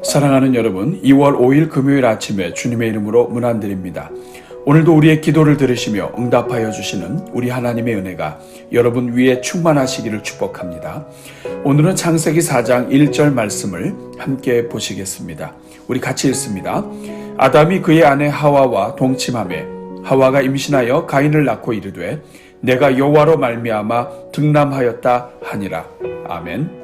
사랑하는 여러분, 2월 5일 금요일 아침에 주님의 이름으로 문안드립니다. 오늘도 우리의 기도를 들으시며 응답하여 주시는 우리 하나님의 은혜가 여러분 위에 충만하시기를 축복합니다. 오늘은 창세기 4장 1절 말씀을 함께 보시겠습니다. 우리 같이 읽습니다. 아담이 그의 아내 하와와 동침하매 하와가 임신하여 가인을 낳고 이르되 내가 여호와로 말미암아 등남하였다 하니라. 아멘.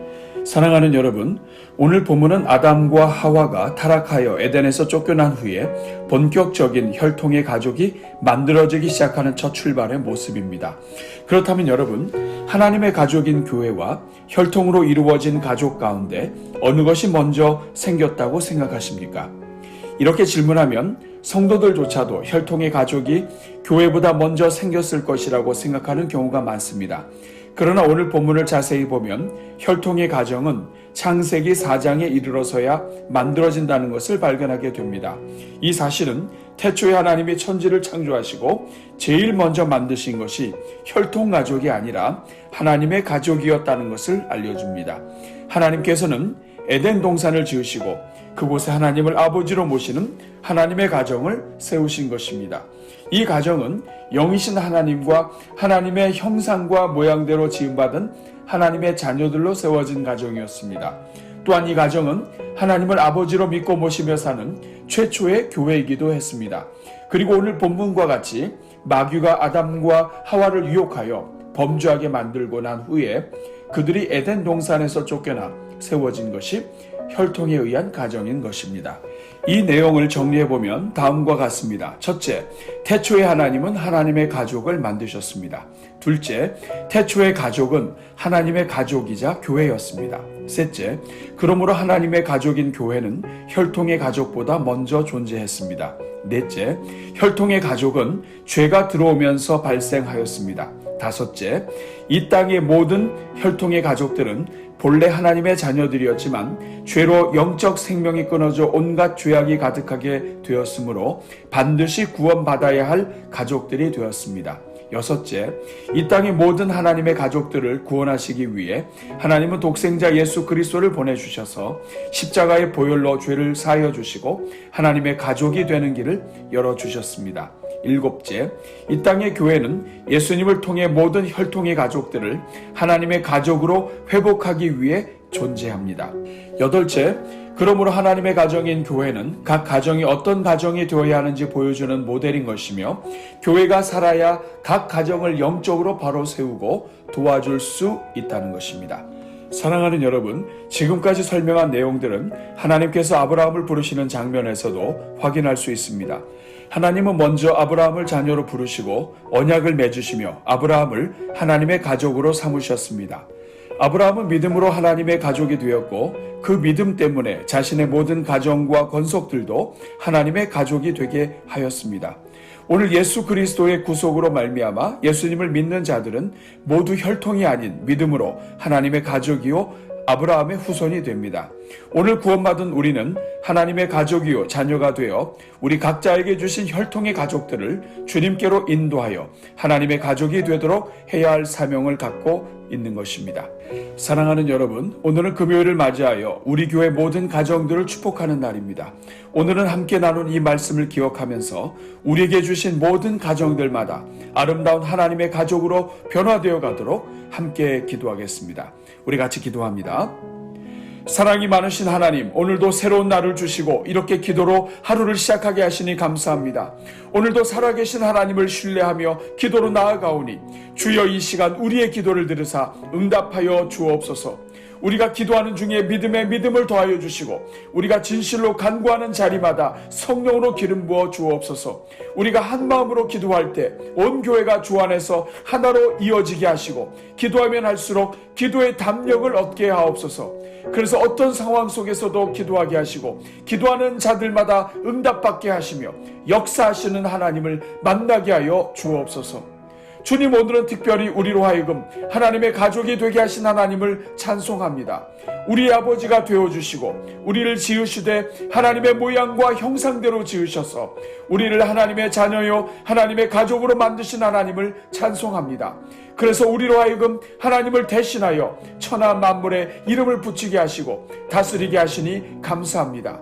사랑하는 여러분, 오늘 본문은 아담과 하와가 타락하여 에덴에서 쫓겨난 후에 본격적인 혈통의 가족이 만들어지기 시작하는 첫 출발의 모습입니다. 그렇다면 여러분, 하나님의 가족인 교회와 혈통으로 이루어진 가족 가운데 어느 것이 먼저 생겼다고 생각하십니까? 이렇게 질문하면 성도들조차도 혈통의 가족이 교회보다 먼저 생겼을 것이라고 생각하는 경우가 많습니다. 그러나 오늘 본문을 자세히 보면 혈통의 가정은 창세기 4장에 이르러서야 만들어진다는 것을 발견하게 됩니다. 이 사실은 태초에 하나님이 천지를 창조하시고 제일 먼저 만드신 것이 혈통 가족이 아니라 하나님의 가족이었다는 것을 알려줍니다. 하나님께서는 에덴 동산을 지으시고 그곳에 하나님을 아버지로 모시는 하나님의 가정을 세우신 것입니다. 이 가정은 영이신 하나님과 하나님의 형상과 모양대로 지음받은 하나님의 자녀들로 세워진 가정이었습니다. 또한 이 가정은 하나님을 아버지로 믿고 모시며 사는 최초의 교회이기도 했습니다. 그리고 오늘 본문과 같이 마귀가 아담과 하와를 유혹하여 범죄하게 만들고 난 후에 그들이 에덴 동산에서 쫓겨나 세워진 것이 혈통에 의한 가정인 것입니다. 이 내용을 정리해보면 다음과 같습니다. 첫째, 태초의 하나님은 하나님의 가족을 만드셨습니다. 둘째, 태초의 가족은 하나님의 가족이자 교회였습니다. 셋째, 그러므로 하나님의 가족인 교회는 혈통의 가족보다 먼저 존재했습니다. 넷째, 혈통의 가족은 죄가 들어오면서 발생하였습니다. 다섯째, 이 땅의 모든 혈통의 가족들은 본래 하나님의 자녀들이었지만 죄로 영적 생명이 끊어져 온갖 죄악이 가득하게 되었으므로 반드시 구원받아야 할 가족들이 되었습니다. 여섯째, 이 땅의 모든 하나님의 가족들을 구원하시기 위해 하나님은 독생자 예수 그리스도를 보내주셔서 십자가의 보혈로 죄를 사하여 주시고 하나님의 가족이 되는 길을 열어주셨습니다. 일곱째, 이 땅의 교회는 예수님을 통해 모든 혈통의 가족들을 하나님의 가족으로 회복하기 위해 존재합니다. 여덟째, 그러므로 하나님의 가정인 교회는 각 가정이 어떤 가정이 되어야 하는지 보여주는 모델인 것이며 교회가 살아야 각 가정을 영적으로 바로 세우고 도와줄 수 있다는 것입니다. 사랑하는 여러분, 지금까지 설명한 내용들은 하나님께서 아브라함을 부르시는 장면에서도 확인할 수 있습니다. 하나님은 먼저 아브라함을 자녀로 부르시고 언약을 맺으시며 아브라함을 하나님의 가족으로 삼으셨습니다. 아브라함은 믿음으로 하나님의 가족이 되었고 그 믿음 때문에 자신의 모든 가정과 권속들도 하나님의 가족이 되게 하였습니다. 오늘 예수 그리스도의 구속으로 말미암아 예수님을 믿는 자들은 모두 혈통이 아닌 믿음으로 하나님의 가족이요 아브라함의 후손이 됩니다. 오늘 구원받은 우리는 하나님의 가족이요 자녀가 되어 우리 각자에게 주신 혈통의 가족들을 주님께로 인도하여 하나님의 가족이 되도록 해야 할 사명을 갖고 있는 것입니다. 사랑하는 여러분, 오늘은 금요일을 맞이하여 우리 교회 모든 가정들을 축복하는 날입니다. 오늘은 함께 나눈 이 말씀을 기억하면서 우리에게 주신 모든 가정들마다 아름다운 하나님의 가족으로 변화되어 가도록 함께 기도하겠습니다. 우리 같이 기도합니다. 사랑이 많으신 하나님, 오늘도 새로운 날을 주시고 이렇게 기도로 하루를 시작하게 하시니 감사합니다. 오늘도 살아계신 하나님을 신뢰하며 기도로 나아가오니 주여 이 시간 우리의 기도를 들으사 응답하여 주옵소서. 우리가 기도하는 중에 믿음에 믿음을 더하여 주시고 우리가 진실로 간구하는 자리마다 성령으로 기름 부어 주옵소서. 우리가 한 마음으로 기도할 때 온 교회가 주 안에서 하나로 이어지게 하시고 기도하면 할수록 기도의 담력을 얻게 하옵소서. 그래서 어떤 상황 속에서도 기도하게 하시고 기도하는 자들마다 응답받게 하시며 역사하시는 하나님을 만나게 하여 주옵소서. 주님, 오늘은 특별히 우리로 하여금 하나님의 가족이 되게 하신 하나님을 찬송합니다. 우리의 아버지가 되어주시고 우리를 지으시되 하나님의 모양과 형상대로 지으셔서 우리를 하나님의 자녀요 하나님의 가족으로 만드신 하나님을 찬송합니다. 그래서 우리로 하여금 하나님을 대신하여 천하 만물에 이름을 붙이게 하시고 다스리게 하시니 감사합니다.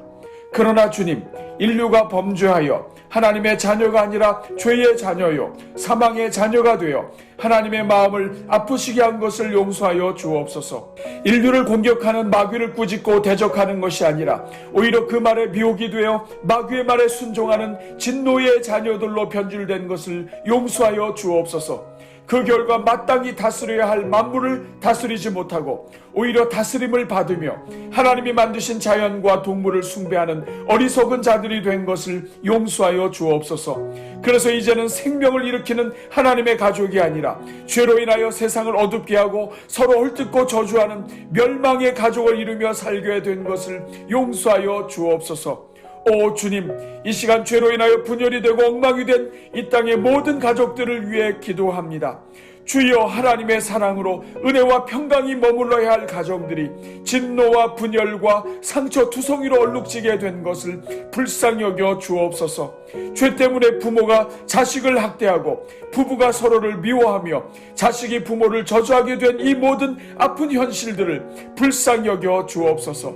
그러나 주님, 인류가 범죄하여 하나님의 자녀가 아니라 죄의 자녀요 사망의 자녀가 되어 하나님의 마음을 아프시게 한 것을 용서하여 주옵소서. 인류를 공격하는 마귀를 꾸짖고 대적하는 것이 아니라 오히려 그 말에 미혹이 되어 마귀의 말에 순종하는 진노의 자녀들로 변질된 것을 용서하여 주옵소서. 그 결과 마땅히 다스려야 할 만물을 다스리지 못하고 오히려 다스림을 받으며 하나님이 만드신 자연과 동물을 숭배하는 어리석은 자들이 된 것을 용서하여 주옵소서. 그래서 이제는 생명을 일으키는 하나님의 가족이 아니라 죄로 인하여 세상을 어둡게 하고 서로 헐뜯고 저주하는 멸망의 가족을 이루며 살게 된 것을 용서하여 주옵소서. 오 주님, 이 시간 죄로 인하여 분열이 되고 엉망이 된 이 땅의 모든 가족들을 위해 기도합니다. 주여, 하나님의 사랑으로 은혜와 평강이 머물러야 할 가정들이 진노와 분열과 상처 투성이로 얼룩지게 된 것을 불쌍히 여겨 주옵소서. 죄 때문에 부모가 자식을 학대하고 부부가 서로를 미워하며 자식이 부모를 저주하게 된 이 모든 아픈 현실들을 불쌍히 여겨 주옵소서.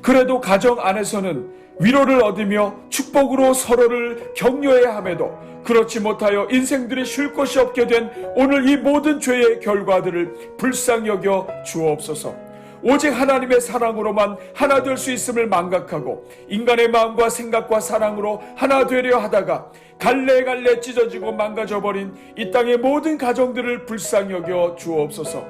그래도 가정 안에서는 위로를 얻으며 축복으로 서로를 격려해야 함에도 그렇지 못하여 인생들이 쉴 것이 없게 된 오늘 이 모든 죄의 결과들을 불쌍히 여겨 주옵소서. 오직 하나님의 사랑으로만 하나 될 수 있음을 망각하고 인간의 마음과 생각과 사랑으로 하나 되려 하다가 갈래갈래 찢어지고 망가져버린 이 땅의 모든 가정들을 불쌍히 여겨 주옵소서.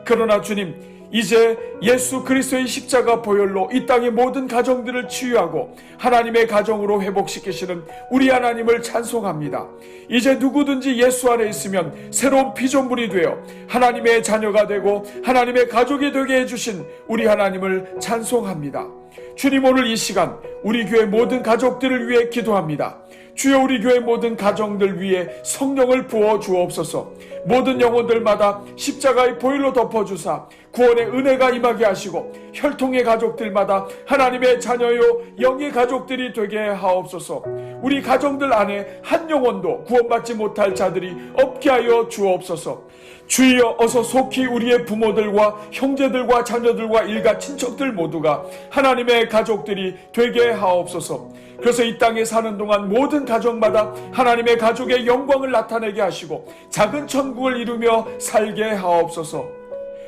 그러나 주님, 이제 예수 그리스도의 십자가 보혈로 이 땅의 모든 가정들을 치유하고 하나님의 가정으로 회복시키시는 우리 하나님을 찬송합니다. 이제 누구든지 예수 안에 있으면 새로운 피조물이 되어 하나님의 자녀가 되고 하나님의 가족이 되게 해주신 우리 하나님을 찬송합니다. 주님, 오늘 이 시간 우리 교회 모든 가족들을 위해 기도합니다. 주여, 우리 교회 모든 가정들 위해 성령을 부어 주옵소서. 모든 영혼들마다 십자가의 보혈로 덮어주사 구원의 은혜가 임하게 하시고 혈통의 가족들마다 하나님의 자녀요 영의 가족들이 되게 하옵소서. 우리 가정들 안에 한 영혼도 구원받지 못할 자들이 없게 하여 주옵소서. 주여, 어서 속히 우리의 부모들과 형제들과 자녀들과 일가 친척들 모두가 하나님의 가족들이 되게 하옵소서. 그래서 이 땅에 사는 동안 모든 가정마다 하나님의 가족의 영광을 나타내게 하시고 작은 천국을 이루며 살게 하옵소서.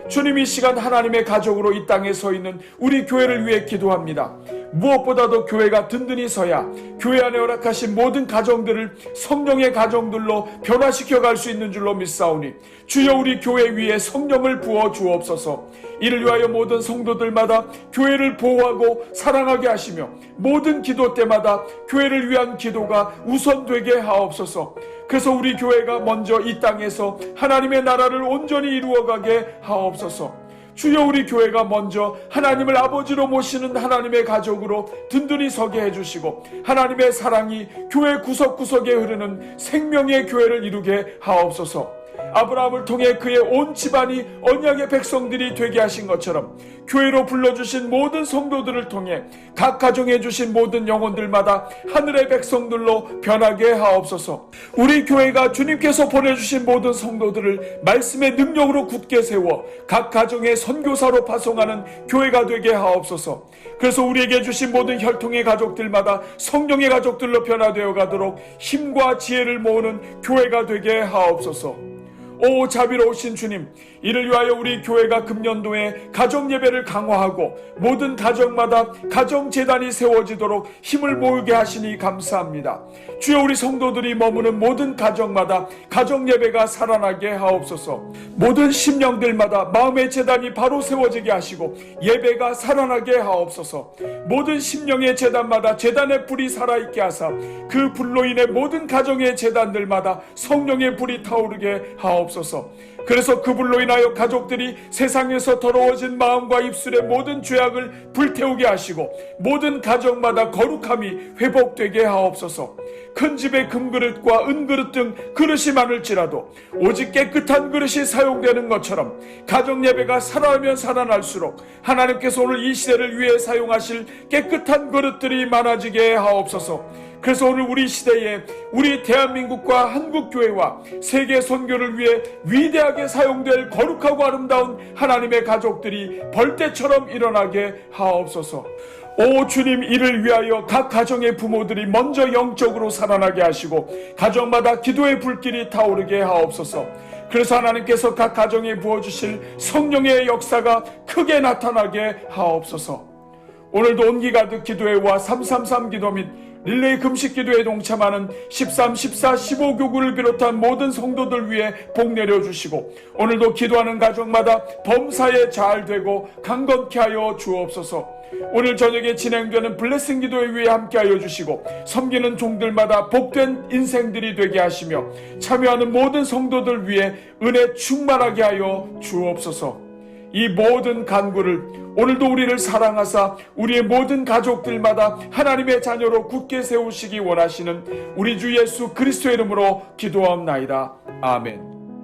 주님, 이 시간 하나님의 가족으로 이 땅에 서 있는 우리 교회를 위해 기도합니다. 무엇보다도 교회가 든든히 서야 교회 안에 허락하신 모든 가정들을 성령의 가정들로 변화시켜 갈 수 있는 줄로 믿사오니 주여, 우리 교회 위에 성령을 부어 주옵소서. 이를 위하여 모든 성도들마다 교회를 보호하고 사랑하게 하시며 모든 기도 때마다 교회를 위한 기도가 우선되게 하옵소서. 그래서 우리 교회가 먼저 이 땅에서 하나님의 나라를 온전히 이루어가게 하옵소서. 주여, 우리 교회가 먼저 하나님을 아버지로 모시는 하나님의 가족으로 든든히 서게 해주시고 하나님의 사랑이 교회 구석구석에 흐르는 생명의 교회를 이루게 하옵소서. 아브라함을 통해 그의 온 집안이 언약의 백성들이 되게 하신 것처럼 교회로 불러주신 모든 성도들을 통해 각 가정에 주신 모든 영혼들마다 하늘의 백성들로 변하게 하옵소서. 우리 교회가 주님께서 보내주신 모든 성도들을 말씀의 능력으로 굳게 세워 각 가정의 선교사로 파송하는 교회가 되게 하옵소서. 그래서 우리에게 주신 모든 혈통의 가족들마다 성령의 가족들로 변화되어 가도록 힘과 지혜를 모으는 교회가 되게 하옵소서. 오 자비로우신 주님, 이를 위하여 우리 교회가 금년도에 가정예배를 강화하고 모든 가정마다 가정재단이 세워지도록 힘을 모으게 하시니 감사합니다. 주여, 우리 성도들이 머무는 모든 가정마다 가정예배가 살아나게 하옵소서. 모든 심령들마다 마음의 재단이 바로 세워지게 하시고 예배가 살아나게 하옵소서. 모든 심령의 재단마다 재단의 불이 살아있게 하사 그 불로 인해 모든 가정의 재단들마다 성령의 불이 타오르게 하옵소서. 하옵소서. 그래서 그분로 인하여 가족들이 세상에서 더러워진 마음과 입술의 모든 죄악을 불태우게 하시고 모든 가정마다 거룩함이 회복되게 하옵소서. 큰 집의 금그릇과 은그릇 등 그릇이 많을지라도 오직 깨끗한 그릇이 사용되는 것처럼 가정 예배가 살아나면 살아날수록 하나님께서 오늘 이 시대를 위해 사용하실 깨끗한 그릇들이 많아지게 하옵소서. 그래서 오늘 우리 시대에 우리 대한민국과 한국교회와 세계 선교를 위해 위대하게 사용될 거룩하고 아름다운 하나님의 가족들이 벌떼처럼 일어나게 하옵소서. 오 주님, 이를 위하여 각 가정의 부모들이 먼저 영적으로 살아나게 하시고 가정마다 기도의 불길이 타오르게 하옵소서. 그래서 하나님께서 각 가정에 부어주실 성령의 역사가 크게 나타나게 하옵소서. 오늘도 온기 가득 기도회와 333 기도 및 릴레이 금식 기도에 동참하는 13, 14, 15 교구를 비롯한 모든 성도들 위해 복 내려주시고 오늘도 기도하는 가정마다 범사에 잘 되고 강건케 하여 주옵소서. 오늘 저녁에 진행되는 블레싱 기도회 위에 함께하여 주시고 섬기는 종들마다 복된 인생들이 되게 하시며 참여하는 모든 성도들 위해 은혜 충만하게 하여 주옵소서. 이 모든 간구를 오늘도 우리를 사랑하사 우리의 모든 가족들마다 하나님의 자녀로 굳게 세우시기 원하시는 우리 주 예수 그리스도의 이름으로 기도하옵나이다. 아멘.